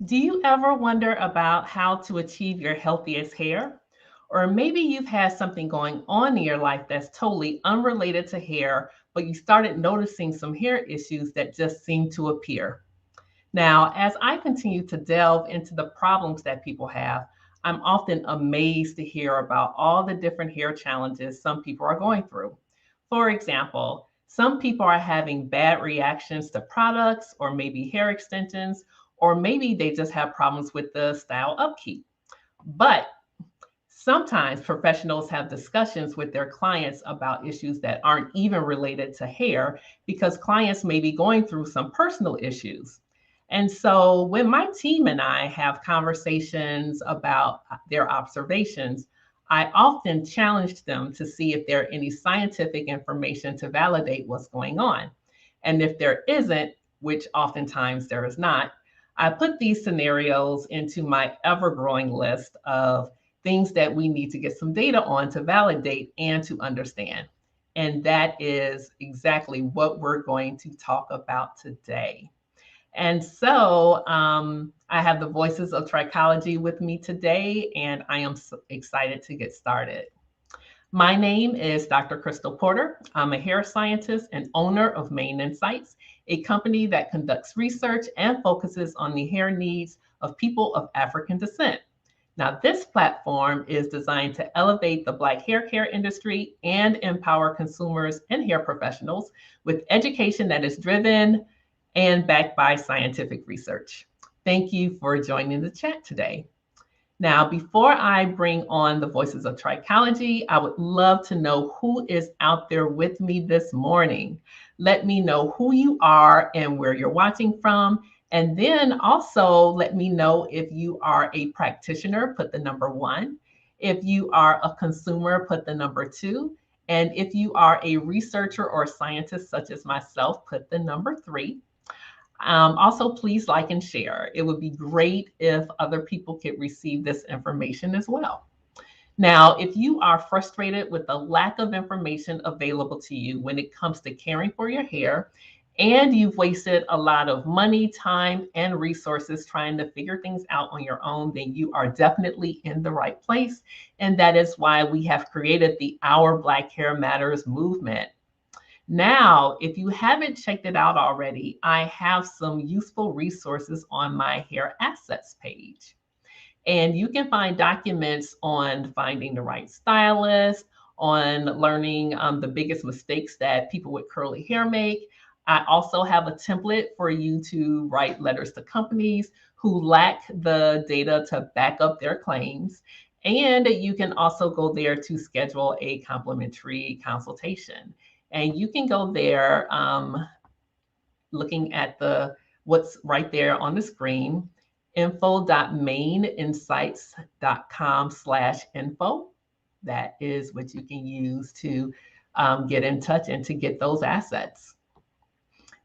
Do you ever wonder about how to achieve your healthiest hair? Or maybe you've had something going on in your life that's totally unrelated to hair, but you started noticing some hair issues that just seem to appear. Now, as I continue to delve into the problems that people have, I'm often amazed to hear about all the different hair challenges some people are going through. For example, some people are having bad reactions to products or maybe hair extensions, or maybe they just have problems with the style upkeep. But sometimes professionals have discussions with their clients about issues that aren't even related to hair because clients may be going through some personal issues. And so when my team and I have conversations about their observations, I often challenge them to see if there are any scientific information to validate what's going on. And if there isn't, which oftentimes there is not, I put these scenarios into my ever growing list of things that we need to get some data on to validate and to understand. And that is exactly what we're going to talk about today. And so I have the voices of trichology with me today, and I am so excited to get started. My name is Dr. Crystal Porter. I'm a hair scientist and owner of Main Insights, a company that conducts research and focuses on the hair needs of people of African descent. Now, this platform is designed to elevate the Black hair care industry and empower consumers and hair professionals with education that is driven and backed by scientific research. Thank you for joining the chat today. Now, before I bring on the voices of trichology, I would love to know who is out there with me this morning. Let me know who you are and where you're watching from. And then also let me know if you are a practitioner, put the number one. If you are a consumer, put the number two. And if you are a researcher or scientist such as myself, put the number three. Also, please like and share. It would be great if other people could receive this information as well. Now, if you are frustrated with the lack of information available to you when it comes to caring for your hair, and you've wasted a lot of money, time, and resources trying to figure things out on your own, then you are definitely in the right place. And that is why we have created the Our Black Hair Matters movement. Now, if you haven't checked it out already, I have some useful resources on my hair assets page. And you can find documents on finding the right stylist, on learning the biggest mistakes that people with curly hair make. I also have a template for you to write letters to companies who lack the data to back up their claims. And you can also go there to schedule a complimentary consultation. And you can go there looking at what's right there on the screen, info.maininsights.com/info. That is what you can use to get in touch and to get those assets.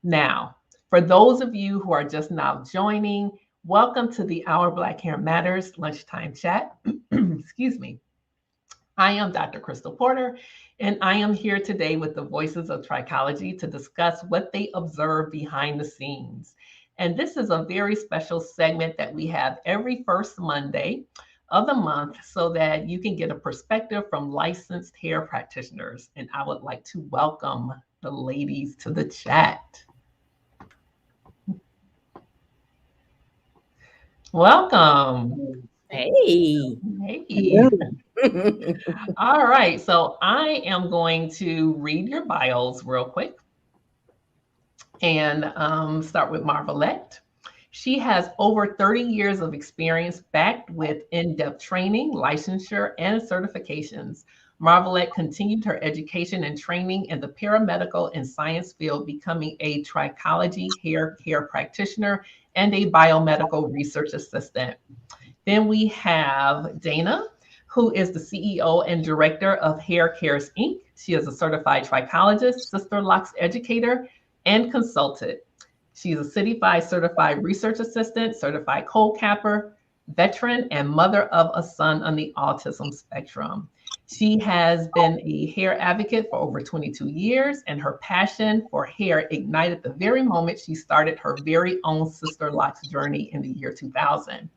Now, for those of you who are just now joining, welcome to the Our Black Hair Matters Lunchtime Chat. Excuse me. I am Dr. Crystal Porter, and I am here today with the voices of trichology to discuss what they observe behind the scenes. And this is a very special segment that we have every first Monday of the month so that you can get a perspective from licensed hair practitioners. And I would like to welcome the ladies to the chat. Welcome. Hey. Hey. All right. So I am going to read your bios real quick and start with Marvelette. She has over 30 years of experience backed with in-depth training, licensure, and certifications. Marvelette continued her education and training in the paramedical and science field, becoming a trichology hair care practitioner and a biomedical research assistant. Then we have Dana, who is the CEO and director of Hair Cares Inc. She is a certified trichologist, sister locks educator, and consultant. She's a Cityfied certified research assistant, certified cold capper, veteran, and mother of a son on the autism spectrum. She has been a hair advocate for over 22 years, and her passion for hair ignited the very moment she started her very own Sister Locks journey in the year 2000.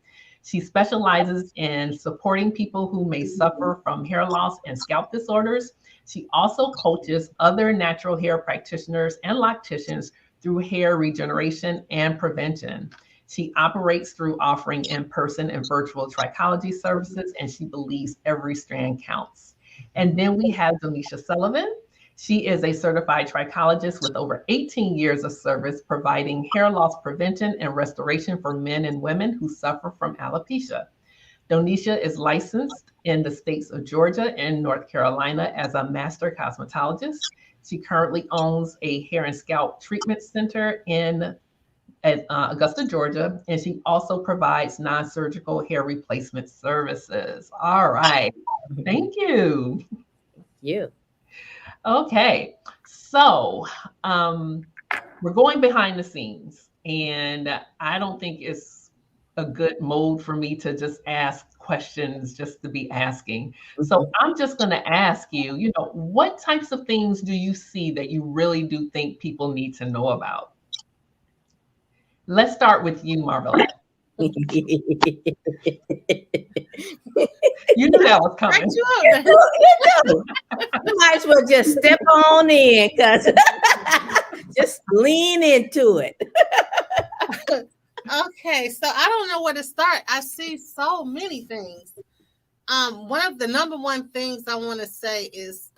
She specializes in supporting people who may suffer from hair loss and scalp disorders. She also coaches other natural hair practitioners and locticians through hair regeneration and prevention. She operates through offering in person and virtual trichology services, and she believes every strand counts. And then we have Donisha Sullivan. She is a certified trichologist with over 18 years of service providing hair loss prevention and restoration for men and women who suffer from alopecia. Donisha is licensed in the states of Georgia and North Carolina as a master cosmetologist. She currently owns a hair and scalp treatment center in Augusta, Georgia, and she also provides non-surgical hair replacement services. All right. Thank you. You. Okay. So we're going behind the scenes, and I don't think it's a good mode for me to just ask questions just to be asking. So I'm just going to ask you, what types of things do you see that you really do think people need to know about? Let's start with you, Marvelette. You knew that was coming. You might as well just step on in, because just lean into it. Okay, so I don't know where to start. I see so many things. One of the number one things I want to say is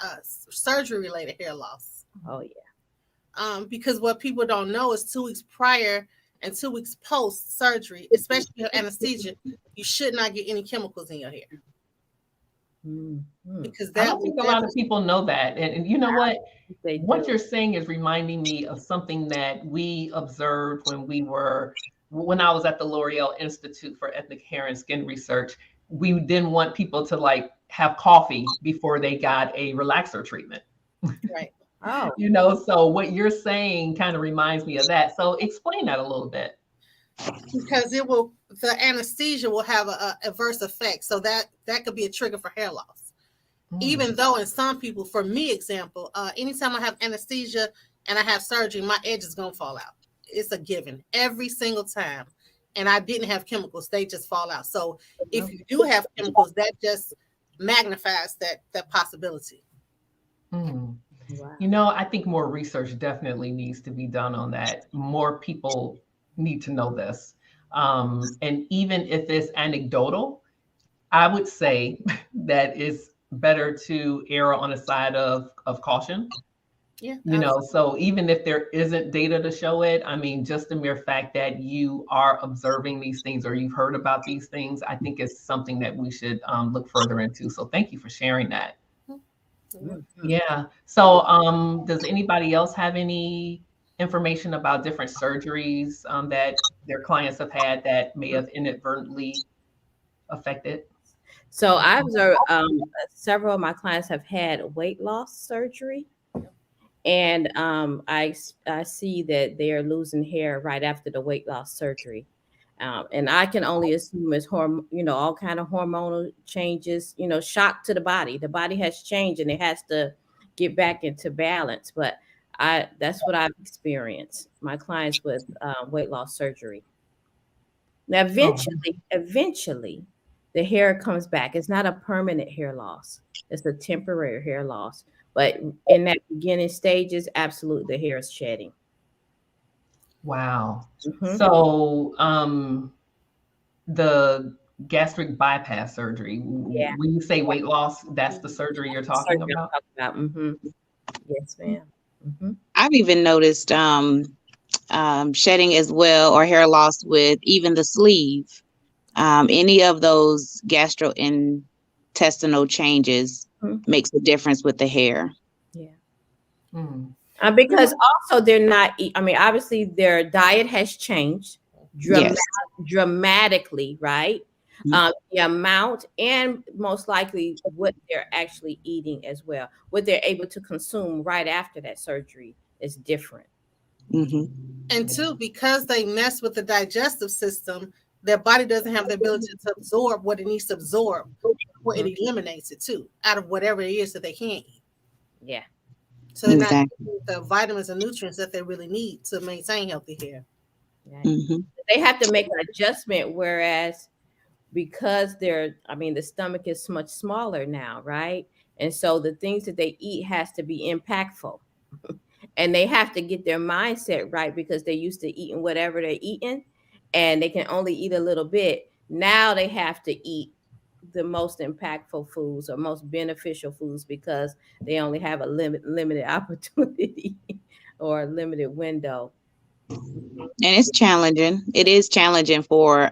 surgery-related hair loss. Oh, yeah. Because what people don't know is 2 weeks prior and 2 weeks post surgery, especially anesthesia, you should not get any chemicals in your hair. Because I don't think a lot of people know that. And you know what? What you're saying is reminding me of something that we observed when I was at the L'Oreal Institute for Ethnic Hair and Skin Research. We didn't want people to have coffee before they got a relaxer treatment. Right. Oh. So what you're saying kind of reminds me of that. So explain that a little bit. Because the anesthesia will have a adverse effect. So that could be a trigger for hair loss. Even though in some people, for me, example, anytime I have anesthesia and I have surgery, my edge is going to fall out. It's a given every single time. And I didn't have chemicals. They just fall out. So if you do have chemicals, that just magnifies that possibility. Wow. I think more research definitely needs to be done on that. More people need to know this. And even if it's anecdotal, I would say that it's better to err on the side of caution. Yeah. So even if there isn't data to show it, I mean, just the mere fact that you are observing these things or you've heard about these things, I think is something that we should look further into. So thank you for sharing that. Yeah. So does anybody else have any information about different surgeries that their clients have had that may have inadvertently affected? So I've observed several of my clients have had weight loss surgery. And I see that they are losing hair right after the weight loss surgery. And I can only assume it's all kind of hormonal changes, shock to the body. The body has changed and it has to get back into balance. But that's what I've experienced. My clients with weight loss surgery. Now, eventually, the hair comes back. It's not a permanent hair loss. It's a temporary hair loss. But in that beginning stages, absolutely, the hair is shedding. Wow. So the gastric bypass surgery, when you say weight loss, that's the surgery you're talking about? Yes, ma'am. I've even noticed shedding as well, or hair loss with even the sleeve. Any of those gastrointestinal changes makes a difference with the hair. Yeah. Because also they're not, obviously their diet has changed dramatically, right? The amount and most likely what they're actually eating as well. What they're able to consume right after that surgery is different. And two, because they mess with the digestive system, their body doesn't have the ability to absorb what it needs to absorb where it eliminates it too, out of whatever it is that they can't eat. Yeah. So they're not Exactly. getting the vitamins and nutrients that they really need to maintain healthy hair. Right. Hmm. They have to make an adjustment, whereas because I mean, the stomach is much smaller now, right? And so the things that they eat has to be impactful. And they have to get their mindset right because they're used to eating whatever they're eating and they can only eat a little bit. Now they have to eat the most impactful foods or most beneficial foods because they only have a limited opportunity or a limited window. And it's challenging. It is challenging for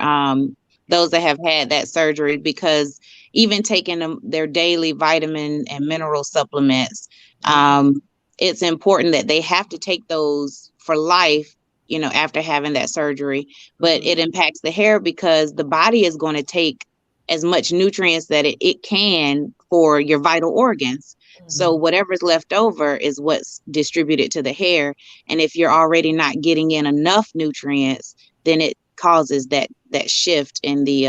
those that have had that surgery because even taking their daily vitamin and mineral supplements, um, it's important that they have to take those for life, after having that surgery. But it impacts the hair because the body is going to take as much nutrients that it can for your vital organs. So whatever's left over is what's distributed to the hair. And if you're already not getting in enough nutrients, then it causes that shift in the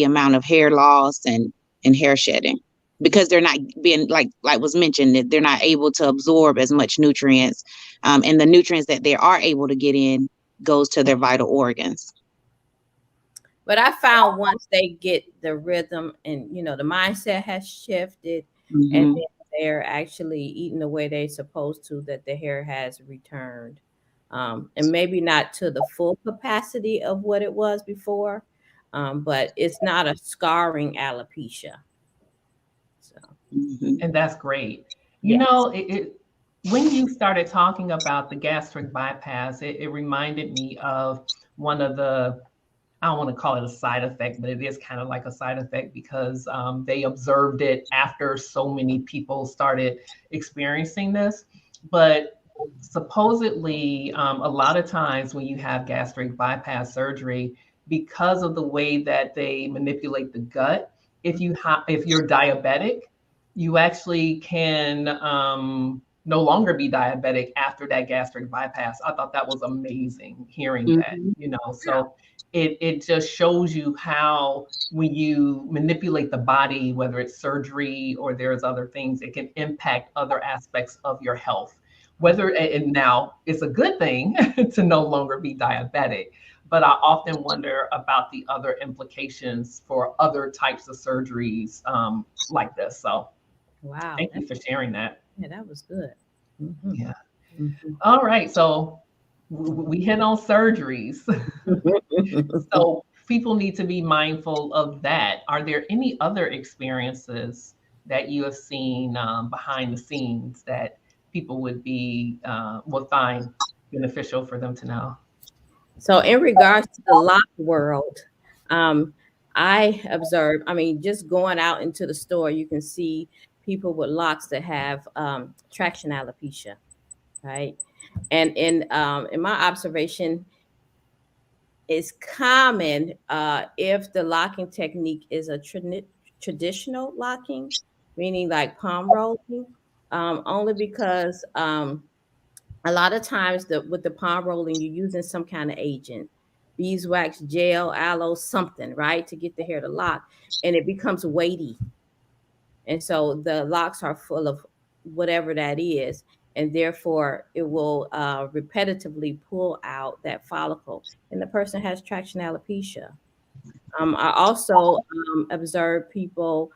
amount of hair loss and hair shedding because they're not being like was mentioned, that they're not able to absorb as much nutrients, and the nutrients that they are able to get in goes to their vital organs. But I found once they get the rhythm and the mindset has shifted and Hmm. then they're actually eating the way they're supposed to, that the hair has returned. And maybe not to the full capacity of what it was before, but it's not a scarring alopecia. So Hmm. And that's great. yes. When you started talking about the gastric bypass, it reminded me of one of the, I don't want to call it a side effect, but it is kind of like a side effect because they observed it after so many people started experiencing this. But supposedly, a lot of times when you have gastric bypass surgery, because of the way that they manipulate the gut, if you're diabetic, you actually can no longer be diabetic after that gastric bypass. I thought that was amazing hearing that, Hmm. So it just shows you how when you manipulate the body, whether it's surgery or there's other things, it can impact other aspects of your health. And now it's a good thing to no longer be diabetic, but I often wonder about the other implications for other types of surgeries like this. So Wow. thank you for sharing that. Yeah, that was good. Hmm. Yeah. Hmm. All right. So we hit on surgeries. So people need to be mindful of that. Are there any other experiences that you have seen behind the scenes that people would find beneficial for them to know? So in regards to the lock world, um, I observe, I mean, just going out into the store, you can see people with locks that have traction alopecia, right? And in my observation, it's common if the locking technique is a traditional locking, meaning like palm rolling, only because a lot of times with the palm rolling, you're using some kind of agent, beeswax, gel, aloe, something, right, to get the hair to lock, and it becomes weighty. And so the locks are full of whatever that is, and therefore it will repetitively pull out that follicle, and the person has traction alopecia. I also observe people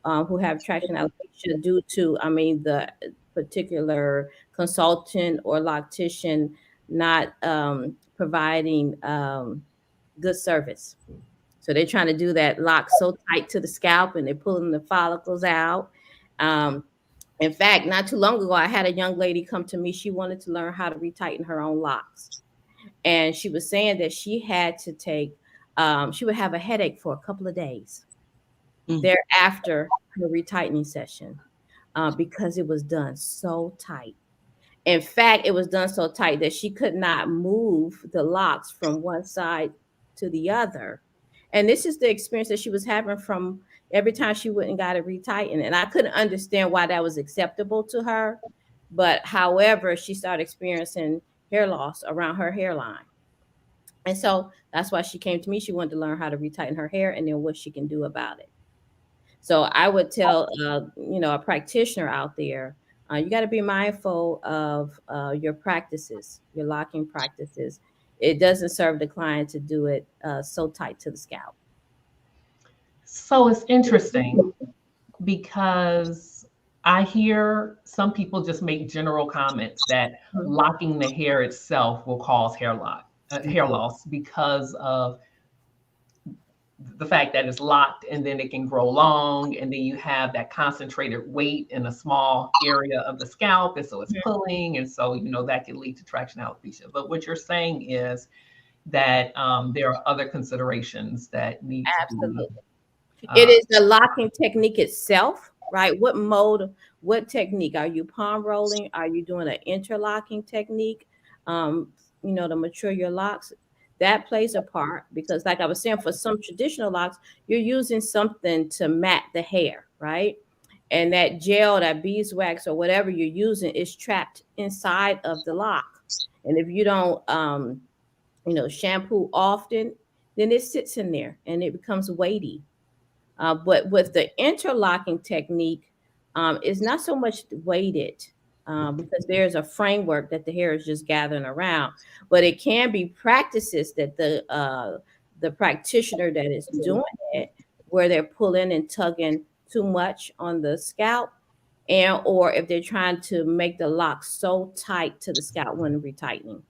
who have traction alopecia due to, I mean, the particular consultant or loctician not providing good service. So they're trying to do that lock so tight to the scalp and they're pulling the follicles out. Um, in fact, not too long ago, I had a young lady come to me. She wanted to learn how to retighten her own locks. And she was saying that she had to take, she would have a headache for a couple of days thereafter her retightening session because it was done so tight. In fact, it was done so tight that she could not move the locks from one side to the other. And this is the experience that she was having from every time she went and got it retightened. And I couldn't understand why that was acceptable to her. But however, she started experiencing hair loss around her hairline. And so that's why she came to me. She wanted to learn how to retighten her hair and then what she can do about it. So I would tell, a practitioner out there, you got to be mindful of your practices, your locking practices. It doesn't serve the client to do it so tight to the scalp. So it's interesting because I hear some people just make general comments that locking the hair itself will cause hair loss because of the fact that it's locked and then it can grow long and then you have that concentrated weight in a small area of the scalp and so it's pulling and so that can lead to traction alopecia. But what you're saying is that there are other considerations that need to be Absolutely. It is the locking technique itself, right? What mode, what technique? Are you palm rolling? Are you doing an interlocking technique? To mature your locks? That plays a part because, like I was saying, for some traditional locks, you're using something to mat the hair, right? And that gel, that beeswax, or whatever you're using is trapped inside of the lock. And if you don't, shampoo often, then it sits in there and it becomes weighty. But with the interlocking technique, it's not so much weighted because there's a framework that the hair is just gathering around. But it can be practices that the practitioner that is doing it, where they're pulling and tugging too much on the scalp, and or if they're trying to make the lock so tight to the scalp when retightening.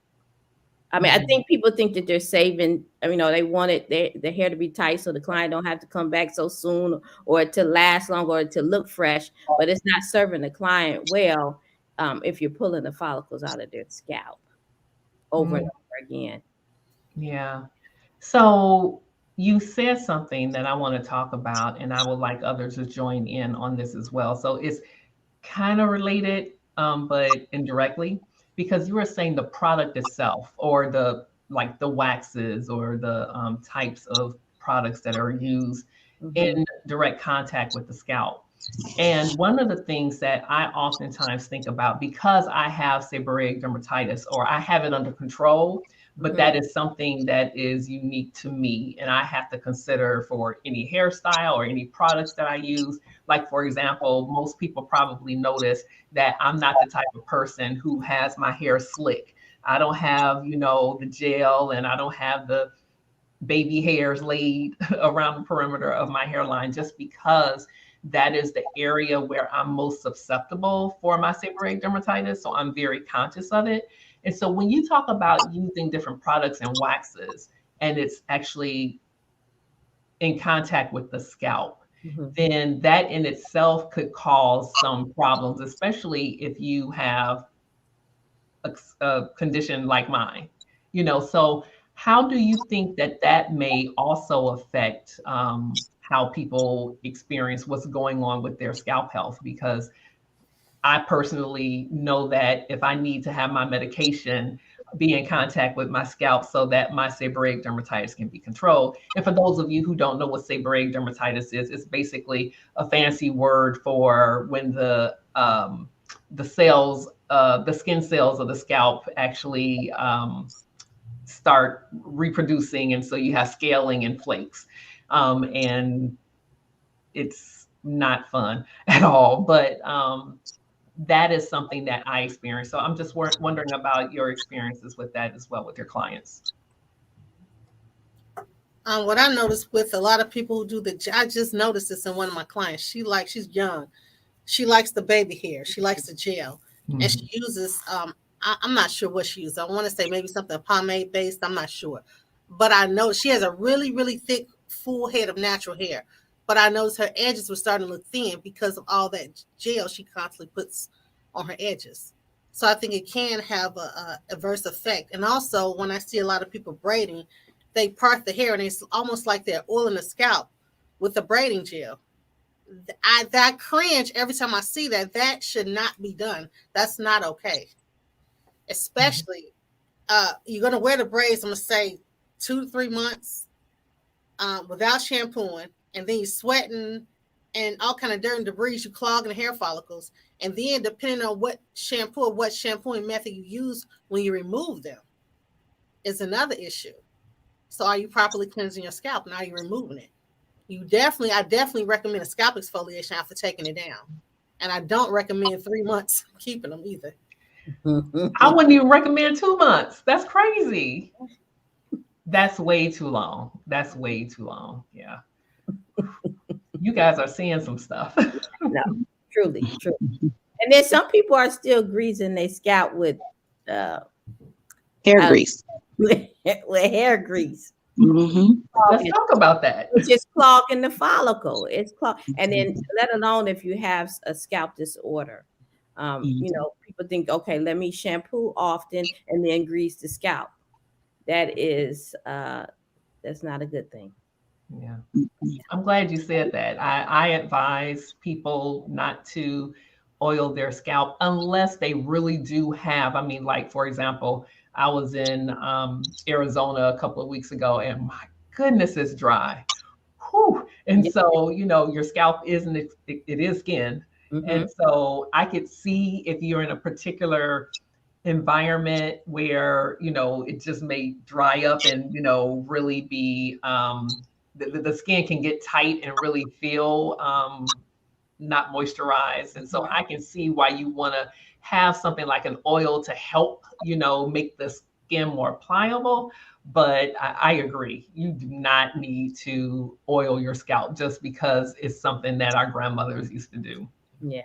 I mean, I think people think that they're saving. They want their hair to be tight so the client don't have to come back so soon, or to last longer, or to look fresh. But it's not serving the client well if you're pulling the follicles out of their scalp over and over again. Yeah. So you said something that I want to talk about, and I would like others to join in on this as well. So it's kind of related, but indirectly, because you were saying the product itself, or the waxes, or the types of products that are used in direct contact with the scalp. And one of the things that I oftentimes think about, because I have seborrheic dermatitis, or I have it under control, but that is something that is unique to me, and I have to consider for any hairstyle or any products that I use. Like, for example, most people probably notice that I'm not the type of person who has my hair slick. I don't have, the gel, and I don't have the baby hairs laid around the perimeter of my hairline, just because that is the area where I'm most susceptible for my seborrheic dermatitis. So I'm very conscious of it. And so when you talk about using different products and waxes, and it's actually in contact with the scalp, then that in itself could cause some problems, especially if you have a condition like mine. So how do you think that may also affect how people experience what's going on with their scalp health? Because I personally know that if I need to have my medication be in contact with my scalp so that my seborrheic dermatitis can be controlled. And for those of you who don't know what seborrheic dermatitis is, it's basically a fancy word for when the cells, the skin cells of the scalp actually start reproducing, and so you have scaling and flakes, and it's not fun at all. But that is something that I experienced. So I'm just wondering about your experiences with that as well with your clients. What I noticed with a lot of people who I just noticed this in one of my clients. She's young. She likes the baby hair. She likes the gel, and she uses. I'm not sure what she uses. I want to say maybe something pomade based. I'm not sure, but I know she has a really, really thick, full head of natural hair. But I noticed her edges were starting to look thin because of all that gel she constantly puts on her edges. So I think it can have a adverse effect. And also, when I see a lot of people braiding, they part the hair and it's almost like they're oiling the scalp with the braiding gel. That cringe every time I see that. That should not be done. That's not okay. Especially, you're gonna wear the braids. I'm gonna say 2 to 3 months without shampooing, and then you're sweating and all kind of dirt and debris. You clogging the hair follicles, and then depending on what shampoo or what shampooing method you use when you remove them is another issue. So, are you properly cleansing your scalp? And are you removing it? I definitely recommend a scalp exfoliation after taking it down. And I don't recommend 3 months keeping them either. I wouldn't even recommend 2 months. That's crazy. That's way too long. That's way too long. Yeah. You guys are seeing some stuff. No, truly. And then some people are still greasing their scalp with Hair uh, grease. with hair grease. Mm-hmm. Let's talk about that. Which is clogging the follicle. It's clogged, and then let alone if you have a scalp disorder. People think, okay, let me shampoo often and then grease the scalp. That is that's not a good thing. Yeah. I'm glad you said that. I advise people not to oil their scalp unless they really do have, I mean, like, for example, I was in Arizona a couple of weeks ago and my goodness, it's dry. Whew. And Yeah. so, your scalp isn't, it is skin. Mm-hmm. And so I could see if you're in a particular environment where it just may dry up and really be the skin can get tight and really feel not moisturized. And so I can see why you want to have something like an oil to help make the skin more pliable. But I agree, you do not need to oil your scalp just because it's something that our grandmothers used to do. Yeah.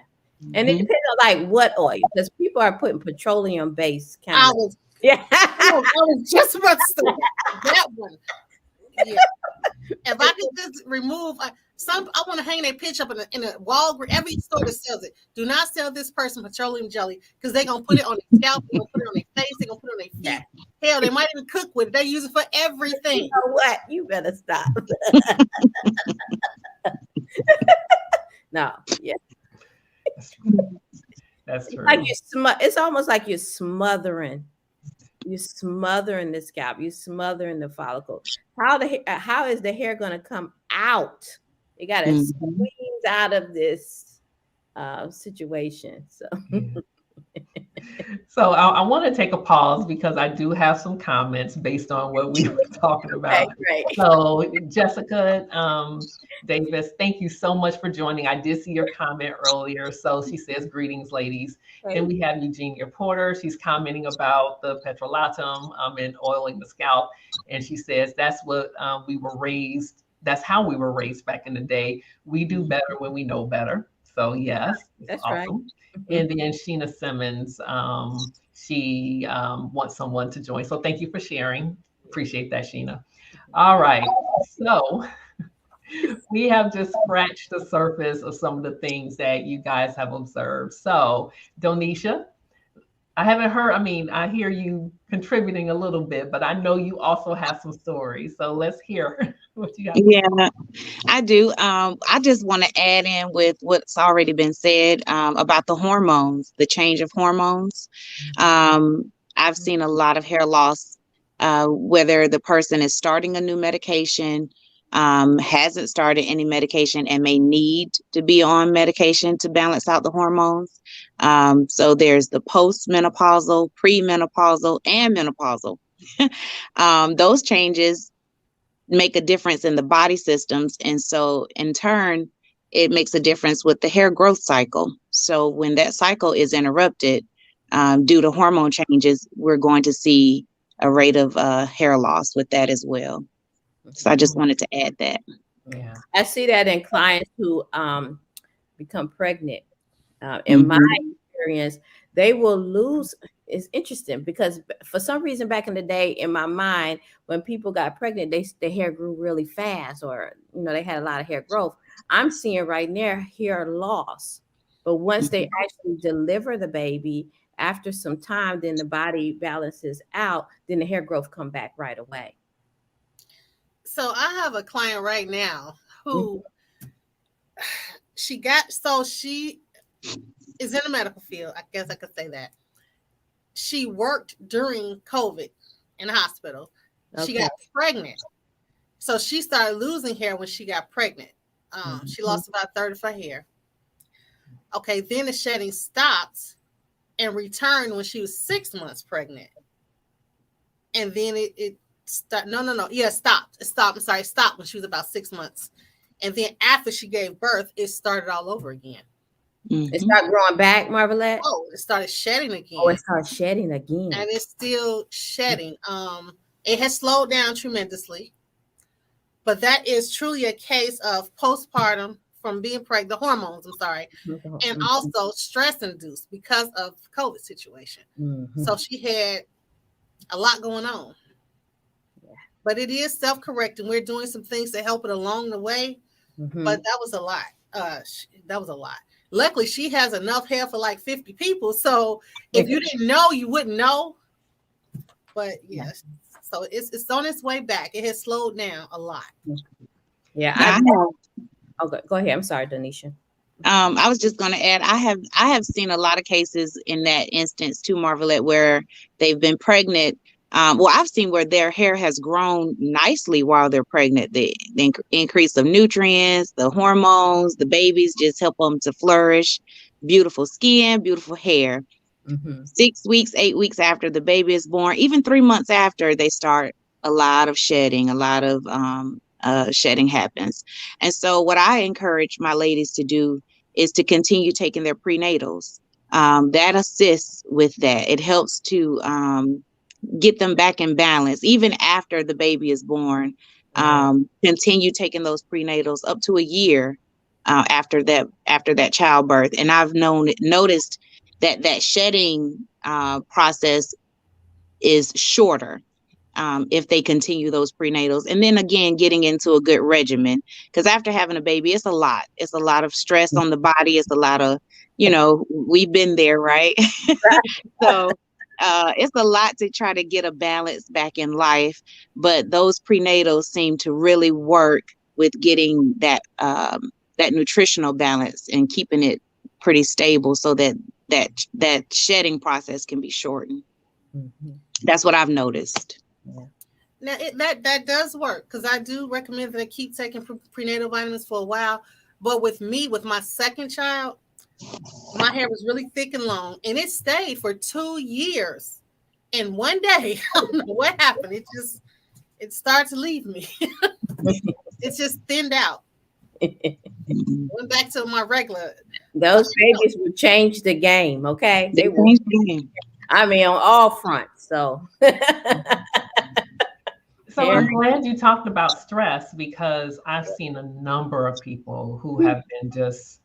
And it depends on like what oil, because people are putting petroleum based kind of. Yeah. I was just about to say that one. Yeah. If I could just remove I want to hang their picture up in a Walgreens, every store that sells it. Do not sell this person petroleum jelly because they're gonna put it on their scalp, they're gonna put it on their face, they're gonna put it on their feet. Yeah. Hell, they might even cook with it. They use it for everything. You know what? You better stop. No, yeah. That's true. Like it's almost like you're smothering the scalp, you're smothering the follicle. How is the hair going to come out? You got to squeeze out of this situation. So So I want to take a pause because I do have some comments based on what we were talking about. Right. So Jessica Davis, thank you so much for joining. I did see your comment earlier. So she says, greetings, ladies. Right. Then we have Eugenia Porter. She's commenting about the petrolatum and oiling the scalp. And she says, that's what we were raised. That's how we were raised back in the day. We do better when we know better. So yes, that's awesome. Right. And then Sheena Simmons, she wants someone to join. So thank you for sharing. Appreciate that, Sheena. All right. So we have just scratched the surface of some of the things that you guys have observed. So Donisha, I haven't heard, I hear you contributing a little bit, but I know you also have some stories. So let's hear what you got. Yeah, I do. I just want to add in with what's already been said about the hormones, the change of hormones. I've seen a lot of hair loss, whether the person is starting a new medication, hasn't started any medication and may need to be on medication to balance out the hormones. So there's the postmenopausal, premenopausal, and menopausal. Those changes make a difference in the body systems. And so in turn, it makes a difference with the hair growth cycle. So when that cycle is interrupted due to hormone changes, we're going to see a rate of hair loss with that as well. So I just wanted to add that. Yeah, I see that in clients who become pregnant. In my experience, they will lose. It's interesting because for some reason back in the day, in my mind, when people got pregnant, their hair grew really fast, or they had a lot of hair growth. I'm seeing right now hair loss, but once they actually deliver the baby, after some time, then the body balances out, then the hair growth come back right away. So I have a client right now who she is in the medical field. I guess I could say that. She worked during COVID in the hospital. Okay. She got pregnant. So she started losing hair when she got pregnant. She lost about a third of her hair. Okay, then the shedding stopped and returned when she was 6 months pregnant. And then it stopped. No. Yeah, stopped. It stopped. I'm sorry, it stopped when she was about 6 months. And then after she gave birth, it started all over again. It started growing back, Marvelette? Oh, it started shedding again. Oh, it started shedding again. And it's still shedding. It has slowed down tremendously. But that is truly a case of postpartum from being pregnant, the hormones, I'm sorry, and also stress induced because of the COVID situation. So she had a lot going on. Yeah. But it is self-correcting. We're doing some things to help it along the way. But that was a lot. That was a lot. Luckily, she has enough hair for like 50 people. So if you didn't know, you wouldn't know. But yes, so it's on its way back. It has slowed down a lot. Yeah. Go ahead. I'm sorry, Donisha. I was just going to add, I have seen a lot of cases in that instance too, Marvelette, where they've been pregnant. Well, I've seen where their hair has grown nicely while they're pregnant. The increase of nutrients, the hormones, the babies just help them to flourish. Beautiful skin, beautiful hair. 6 weeks, 8 weeks after the baby is born, even 3 months after, they start a lot of shedding, a lot of shedding happens. And so what I encourage my ladies to do is to continue taking their prenatals. That assists with that. It helps to get them back in balance, even after the baby is born. Continue taking those prenatals up to a year after that childbirth. And I've noticed that shedding process is shorter if they continue those prenatals. And then again, getting into a good regimen, because after having a baby, it's a lot of stress on the body. It's a lot of, we've been there, right? So it's a lot to try to get a balance back in life, but those prenatals seem to really work with getting that nutritional balance and keeping it pretty stable, so that shedding process can be shortened. That's what I've noticed. Now that does work, because I do recommend that I keep taking prenatal vitamins for a while. But with my second child, my hair was really thick and long, and it stayed for 2 years. And one day, I don't know what happened. It started to leave me. It's just thinned out. Went back to my regular. Those babies will change the game, okay? They will. I mean, on all fronts. So I'm glad you talked about stress, because I've seen a number of people who have been just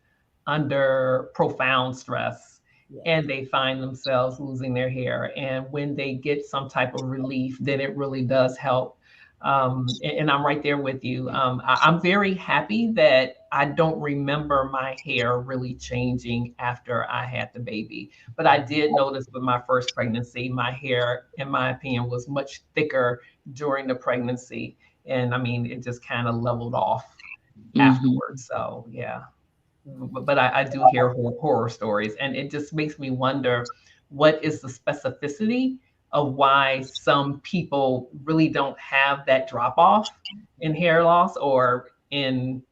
under profound stress, and they find themselves losing their hair. And when they get some type of relief, then it really does help. And I'm right there with you. I'm very happy that I don't remember my hair really changing after I had the baby. But I did notice with my first pregnancy, my hair, in my opinion, was much thicker during the pregnancy. And I mean, it just kind of leveled off afterwards. So, yeah. But I do hear horror stories, and it just makes me wonder, what is the specificity of why some people really don't have that drop off in hair loss or in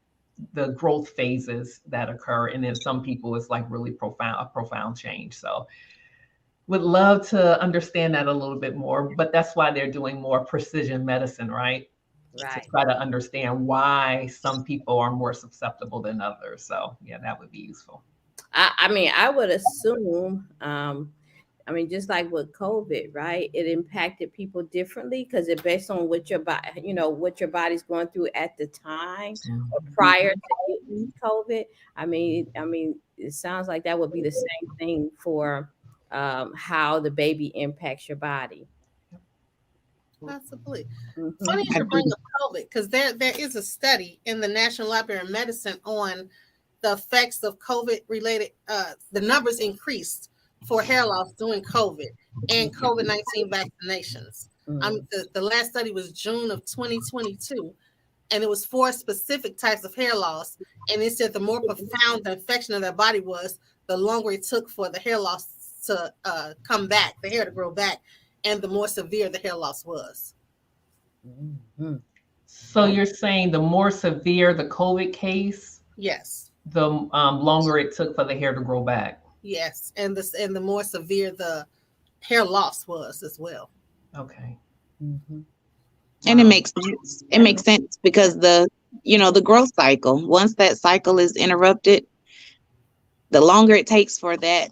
the growth phases that occur. And then some people, it's like really a profound change. So would love to understand that a little bit more, but that's why they're doing more precision medicine, right? To try to understand why some people are more susceptible than others. So yeah, that would be useful. I mean, I would assume, just like with COVID, right? It impacted people differently because it based on what your body, what your body's going through at the time or prior to getting COVID. I mean, it sounds like that would be the same thing for how the baby impacts your body. Possibly. Funny to bring up COVID, because there is a study in the National Library of Medicine on the effects of COVID-related. The numbers increased for hair loss during COVID and COVID-19 vaccinations. The last study was June of 2022, and it was 4 specific types of hair loss. And it said the more profound the infection of their body was, the longer it took for the hair loss to come back, the hair to grow back, and the more severe the hair loss was. So you're saying the more severe the COVID case, yes, the longer it took for the hair to grow back. Yes, and the more severe the hair loss was as well. Okay. And it Wow. makes sense. It makes sense because the growth cycle, once that cycle is interrupted, the longer it takes for that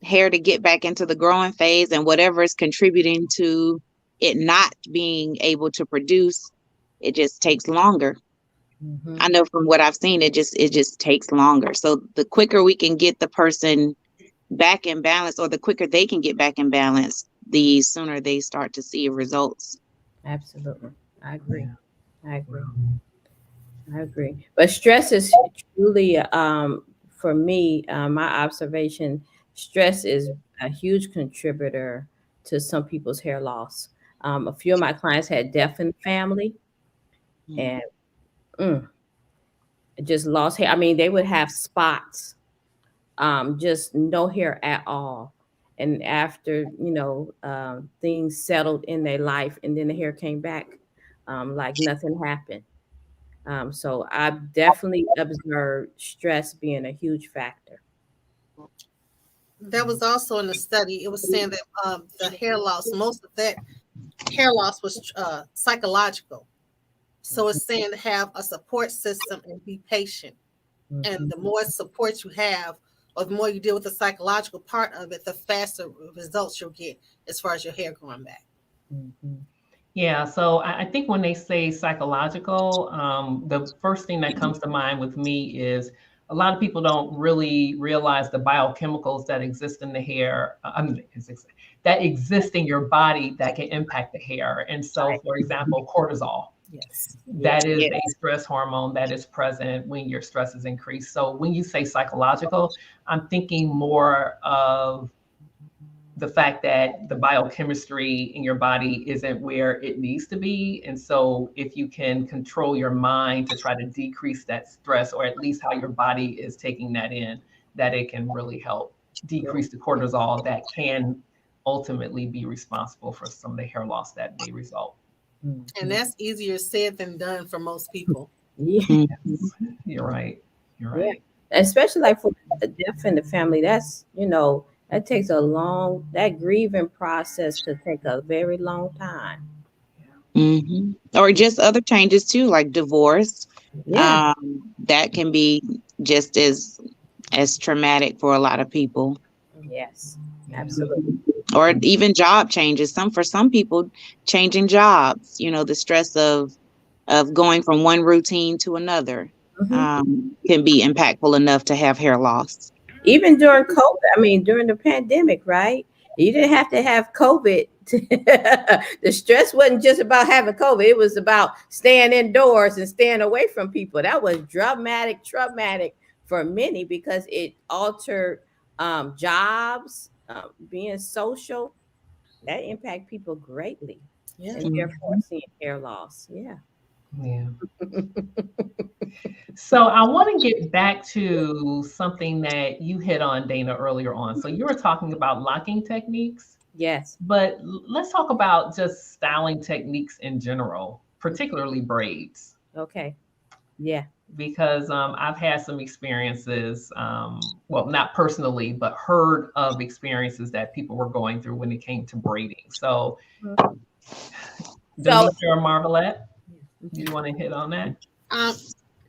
hair to get back into the growing phase and whatever is contributing to it not being able to produce, it just takes longer. Mm-hmm. I know from what I've seen, it just takes longer. So the quicker we can get the person back in balance, or the quicker they can get back in balance, the sooner they start to see results. Absolutely. I agree. Yeah. I agree. I agree. But stress is truly, for me, my observation, stress is a huge contributor to some people's hair loss. A few of my clients had death in the family and mm, just lost hair. I mean, they would have spots, just no hair at all. And after, things settled in their life and then the hair came back, like nothing happened. So I've definitely observed stress being a huge factor. That was also in the study. It was saying that the hair loss, most of that hair loss was psychological. So it's saying to have a support system and be patient. And Mhm. the more support you have, or the more you deal with the psychological part of it, the faster results you'll get as far as your hair growing back. Mhm. Yeah, so I think when they say psychological, the first thing that comes to mind with me is a lot of people don't really realize the biochemicals that exist in the hair, that exist in your body that can impact the hair. And so, Right. for example, cortisol, Yes. that is a Yes. stress hormone that is present when your stress is increased. So when you say psychological, I'm thinking more of the fact that the biochemistry in your body isn't where it needs to be. And so, if you can control your mind to try to decrease that stress, or at least how your body is taking that in, that it can really help Yeah. decrease the cortisol that can ultimately be responsible for some of the hair loss that may result. And Mhm. that's easier said than done for most people. Yeah. Mhm. You're right. You're Yeah. right. Especially like for a death in the family, that takes that grieving process could take a very long time. Or just other changes too, like divorce. Yeah. That can be just as traumatic for a lot of people. Yes. Yeah. Absolutely. Or even job changes. For some people, changing jobs. The stress of going from one routine to another Mhm. can be impactful enough to have hair loss. Even during COVID, I mean, during the pandemic, right? You didn't have to have COVID. The stress wasn't just about having COVID, it was about staying indoors and staying away from people. That was traumatic for many because it altered jobs, being social. That impact people greatly, Yeah. and therefore Mhm. seeing hair loss. Yeah. Yeah. So I want to get back to something that you hit on, Dana, earlier on. So you were talking about locking techniques, Yes. but let's talk about just styling techniques in general, particularly braids, Okay. Yeah. because I've had some experiences, well, not personally, but heard of experiences that people were going through when it came to braiding. So, So Demetra or Marvelette, you want to hit on that? Um,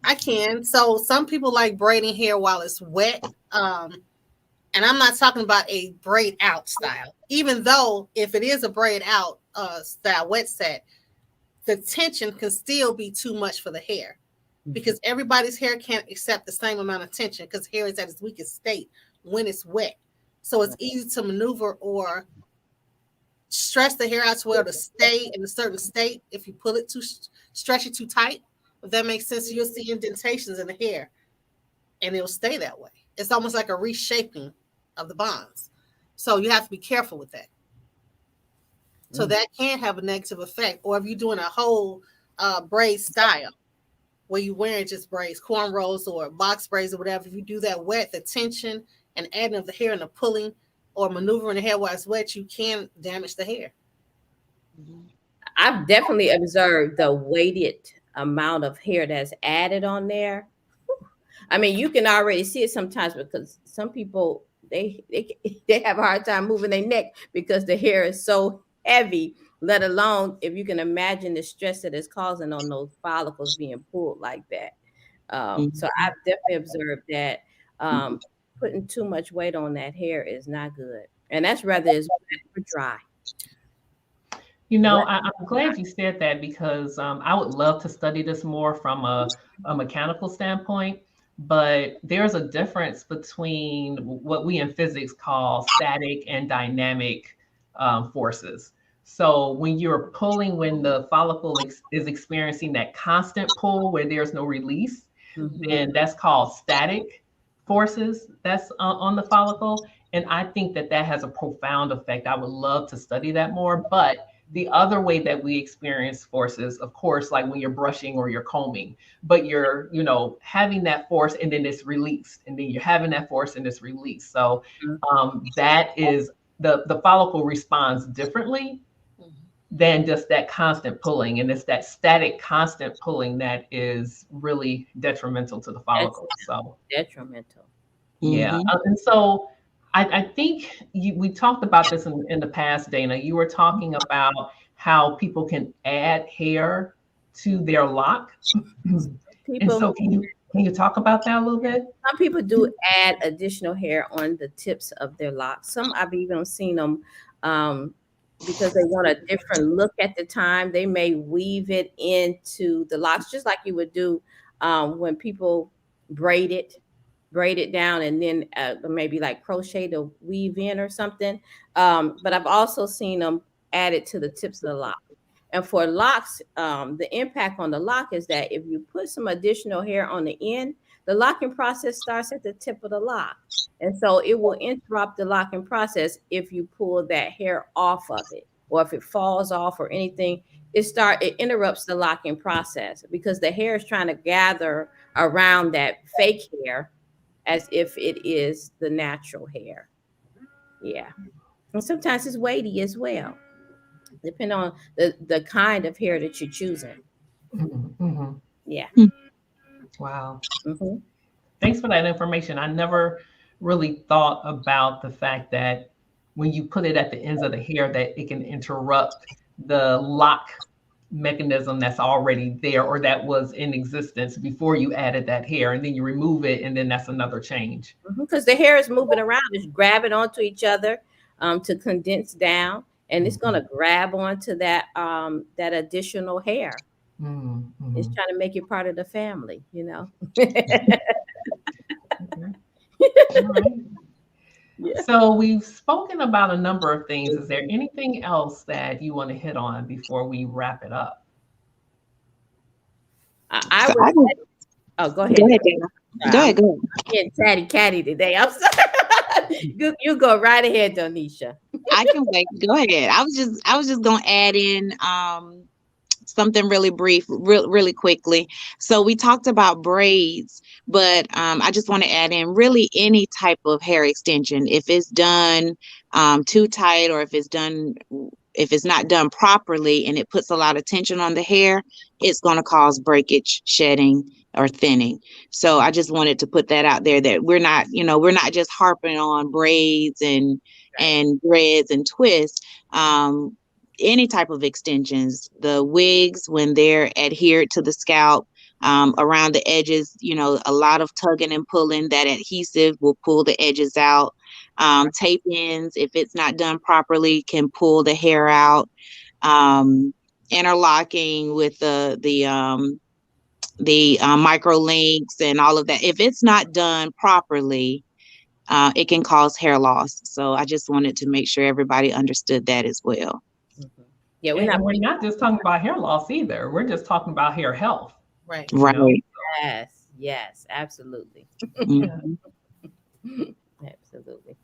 I can. So some people like braiding hair while it's wet. And I'm not talking about a braid out style. Even though if it is a braid out style wet set, the tension can still be too much for the hair because everybody's hair can't accept the same amount of tension because hair is at its weakest state when it's wet. So it's easy to maneuver or stretch the hair out to where to stay in a certain state if you pull it too, stretch it too tight. If that makes sense, you'll see indentations in the hair and it'll stay that way. It's almost like a reshaping of the bonds. So you have to be careful with that. So that can have a negative effect. Or if you're doing a whole braid style where you're wearing just braids, cornrows or box braids or whatever, if you do that wet, the tension and adding of the hair and the pulling or maneuvering the hair while it's wet, you can damage the hair. I've definitely observed the weighted amount of hair that's added on there. I mean, you can already see it sometimes because some people they have a hard time moving their neck because the hair is so heavy let alone if you can imagine the stress that it's causing on those follicles being pulled like that. So Mhm. I've definitely observed that putting too much weight on that hair is not good. And that's rather is wet or dry. Wet I'm glad you said that because I would love to study this more from a mechanical standpoint. But there's a difference between what we in physics call static and dynamic forces. So when you're pulling, when the follicle is experiencing that constant pull where there's no release, mm-hmm. then that's called static forces that's on the follicle. And I think that that has a profound effect. I would love to study that more. But the other way that we experience forces, of course, like when you're brushing or you're combing, but you're, having that force and then it's released, and then you're having that force and it's released. So that is the follicle responds differently than just that constant pulling. And it's that static constant pulling that is really detrimental to the That's follicle. So detrimental. yeah. Mhm. And so I think we talked about this in the past, Dana. You were talking about how people can add hair to their lock. And People so can you talk about that a little bit? Some people do add additional hair on the tips of their locks. Some I've even seen them um, because they want a different look at the time. They may weave it into the locks, just like you would do when people braid it, braid it down, and then maybe like crochet to weave in or something. But I've also seen them add it to the tips of the lock. And for locks, the impact on the lock is that if you put some additional hair on the end, the locking process starts at the tip of the lock. And so it will interrupt the locking process if you pull that hair off of it, or if it falls off or anything, it interrupts the locking process because the hair is trying to gather around that fake hair as if it is the natural hair. Yeah. And sometimes it's weighty as well, depending on the kind of hair that you're choosing. Mhm. Yeah. Wow. Hmm. Thanks for that information. I never really thought about the fact that when you put it at the ends of the hair, that it can interrupt the lock mechanism that's already there or that was in existence before you added that hair, and then you remove it, and then that's another change. Because the hair is moving around, it's grabbing onto each other to condense down, and it's going to grab onto that additional hair. It's Mm-hmm. trying to make it part of the family, Okay. All right. Yeah. So we've spoken about a number of things. Is there anything else that you want to hit on before we wrap it up? I So would. I can Oh, go go ahead. ahead, Dana. Go I'm ahead, go getting tatty catty today. I'm sorry. You go right ahead, Donisha. I can wait. Go ahead. I was just gonna add in something really brief, really quickly. So we talked about braids, but I just want to add in really any type of hair extension. If it's done too tight, or if it's not done properly and it puts a lot of tension on the hair, it's going to cause breakage, shedding, or thinning. So I just wanted to put that out there, that we're not just harping on braids and Right. dreads and twists. Any type of extensions, the wigs, when they're adhered to the scalp, around the edges, a lot of tugging and pulling, that adhesive will pull the edges out. Tape ins, if it's not done properly, can pull the hair out. Interlocking with the micro links and all of that, if it's not done properly, it can cause hair loss. So I just wanted to make sure everybody understood that as well. Mhm. Yeah, we're And not. we're not just talking about hair loss either. We're just talking about hair health, Right. you know? Right. Yes, yes, absolutely. Yeah. Mhm. Absolutely.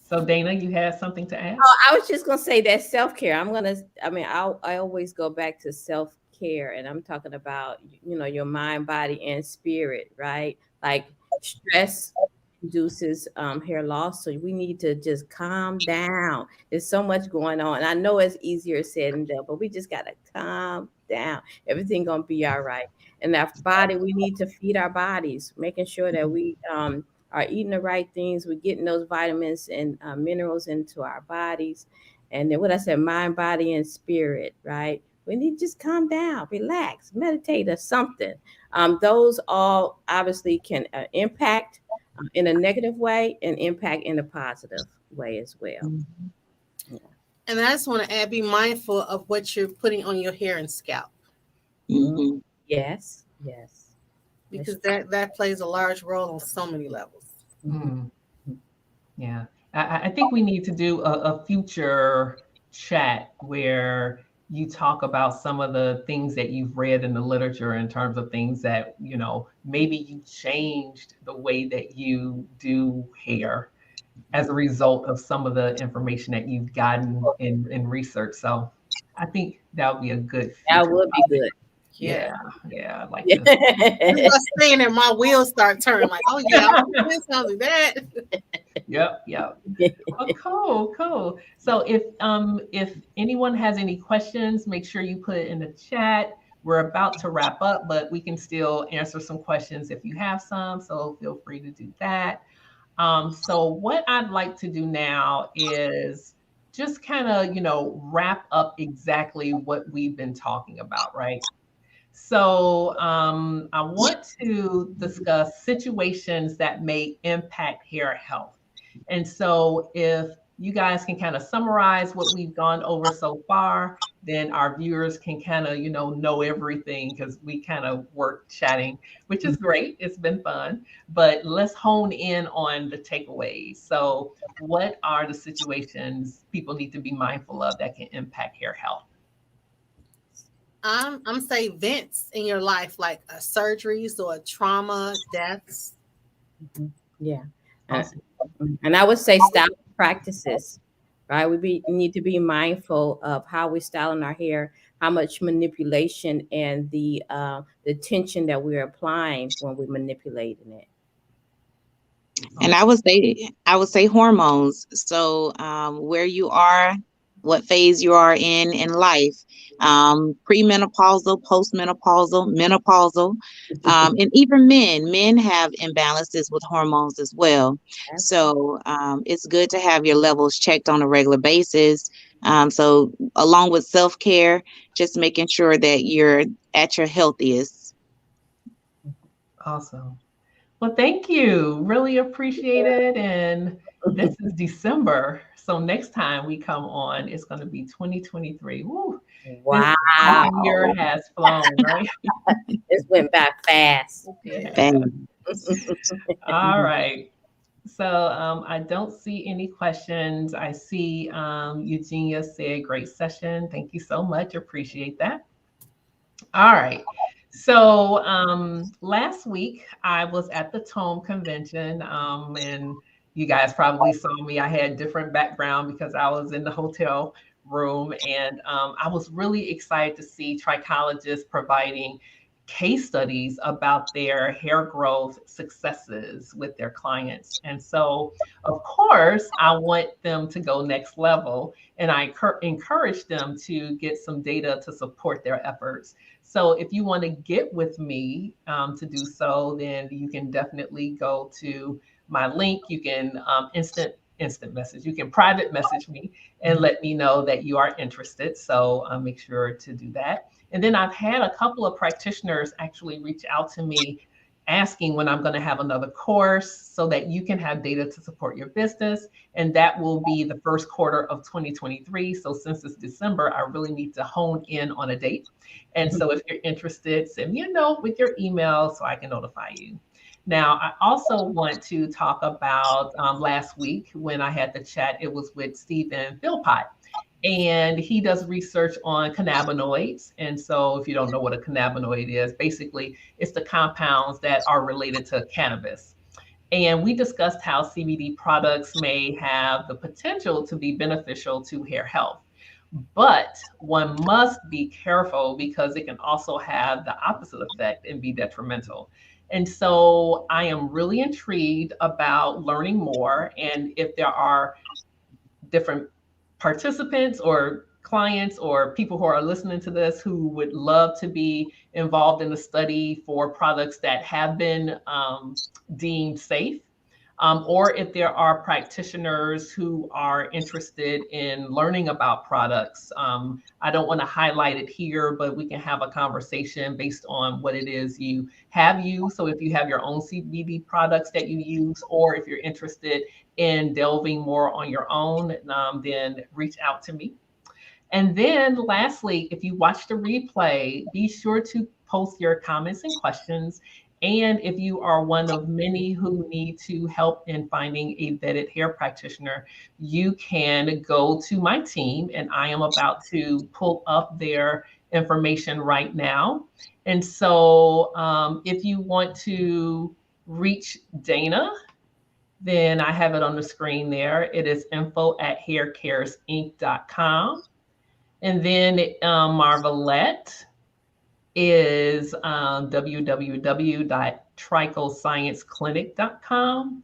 So Dana, you had something to add? Oh, I was just gonna say that self-care. I always go back to self-care, and I'm talking about, your mind, body, and spirit, right? Like stress induces hair loss. So we need to just calm down. There's so much going on. I know it's easier said than done, but we just gotta calm down. Everything gonna be all right. And our body, we need to feed our bodies, making sure that we are eating the right things. We're getting those vitamins and minerals into our bodies, And then what I said, mind, body, and spirit, right? We need to just calm down, relax, meditate, or something. Those all obviously can impact in a negative way and impact in a positive way as well. Mhm. Yeah. And I just want to add, be mindful of what you're putting on your hair and scalp, Mm, Mhm. yes, yes. because that plays a large role on so many levels. Mm, yeah. I think we need to do a future chat where you talk about some of the things that you've read in the literature in terms of things that, maybe you changed the way that you do hair as a result of some of the information that you've gotten in research. So I think that would be a good That future would be topic. good. Yeah. Yeah, I'd like to. As I was saying that, my wheels start turning. Like, oh yeah, I'll do this, I'll do that. Yep. Oh, cool. So if anyone has any questions, make sure you put it in the chat. We're about to wrap up, but we can still answer some questions if you have some. So feel free to do that. So what I'd like to do now is just kind of, wrap up exactly what we've been talking about, right? So I want to discuss situations that may impact hair health. And so if you guys can kind of summarize what we've gone over so far, then our viewers can kind of, know everything because we kind of work chatting, which is great. It's been fun. But let's hone in on the takeaways. So what are the situations people need to be mindful of that can impact hair health? I'm say events in your life like surgeries or trauma, deaths. Mhm. Yeah. Uh, Awesome. and I would say style practices, right? Need to be mindful of how we're styling our hair, how much manipulation and the tension that we're applying when we're manipulating it. And I would say hormones. So where you are, what phase you are in life, premenopausal, postmenopausal, menopausal, and even men have imbalances with hormones as well. So it's good to have your levels checked on a regular basis. So along with self-care, just making sure that you're at your healthiest. Awesome. Well, thank you. Really appreciate it. And this is December. So next time we come on, it's going to be 2023. Woo, this Wow. year has flown, right? This went by fast. Yeah. Bam. All right. So I don't see any questions. I see Eugenia said, great session. Thank you so much. Appreciate that. All right. So last week I was at the Tome convention, and you guys probably saw me. I had different background because I was in the hotel room, and I was really excited to see trichologists providing case studies about their hair growth successes with their clients. And so, of course, I want them to go next level, and I encourage them to get some data to support their efforts. So if you want to get with me to do so, then you can definitely go to my link. You can instant message. You can private message me and let me know that you are interested. So make sure to do that. And then I've had a couple of practitioners actually reach out to me asking when I'm going to have another course so that you can have data to support your business. And that will be the first quarter of 2023. So since it's December, I really need to hone in on a date. And so if you're interested, send me a note with your email so I can notify you. Now, I also want to talk about last week when I had the chat, it was with Stephen Philpott. And he does research on cannabinoids. And so, if you don't know what a cannabinoid is, basically it's the compounds that are related to cannabis. And we discussed how CBD products may have the potential to be beneficial to hair health. But one must be careful because it can also have the opposite effect and be detrimental. And so I am really intrigued about learning more. And if there are different participants or clients or people who are listening to this who would love to be involved in the study for products that have been deemed safe, Or if there are practitioners who are interested in learning about products. I don't want to highlight it here, but we can have a conversation based on what it is you have used. So if you have your own CBD products that you use, or if you're interested in delving more on your own, then reach out to me. And then lastly, if you watch the replay, be sure to post your comments and questions. And if you are one of many who need to help in finding a vetted hair practitioner, you can go to my team, and I am about to pull up their information right now. And so if you want to reach Dana, then I have it on the screen there. It is info@haircaresinc.com. And then Marvelette is www.trichoscienceclinic.com.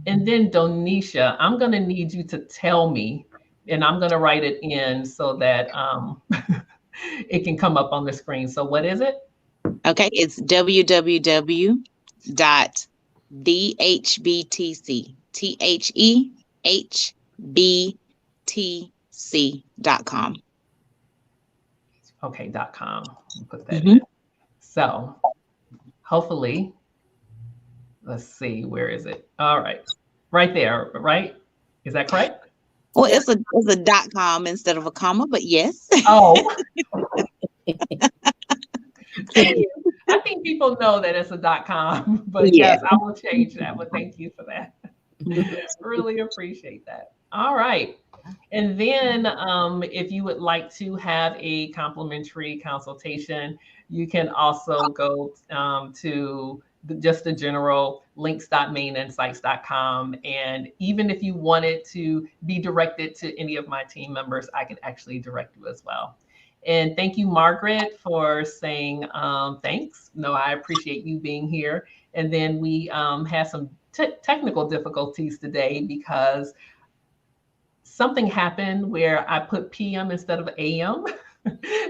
And then Donisha, I'm going to need you to tell me, and I'm going to write it in so that it can come up on the screen. So what is it? Okay, it's www.thehbtc.com. Okay, .com. Put that in. So hopefully, let's see, where is it? All right, right there, right? Is that correct? Well, it's a .com instead of a comma, but yes. Oh. I think people know that it's a .com, but Yeah. yes, I will change that. But thank you for that. Really appreciate that. All right. And then if you would like to have a complimentary consultation, you can also go to just the general links.maininsights.com. And even if you wanted to be directed to any of my team members, I can actually direct you as well. And thank you, Margaret, for saying thanks. No, I appreciate you being here. And then we had some technical difficulties today because something happened where I put PM instead of AM.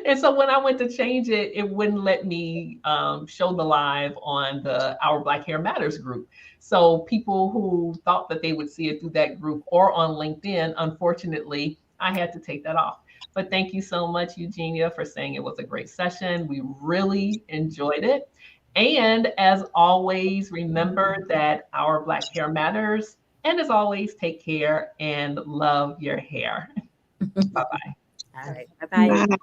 And so when I went to change it, it wouldn't let me show the live on the Our Black Hair Matters group. So people who thought that they would see it through that group or on LinkedIn, unfortunately, I had to take that off. But thank you so much, Eugenia, for saying it was a great session. We really enjoyed it. And as always, remember that Our Black Hair Matters. And as always, take care and love your hair. Bye-bye. All right. Bye-bye. Bye.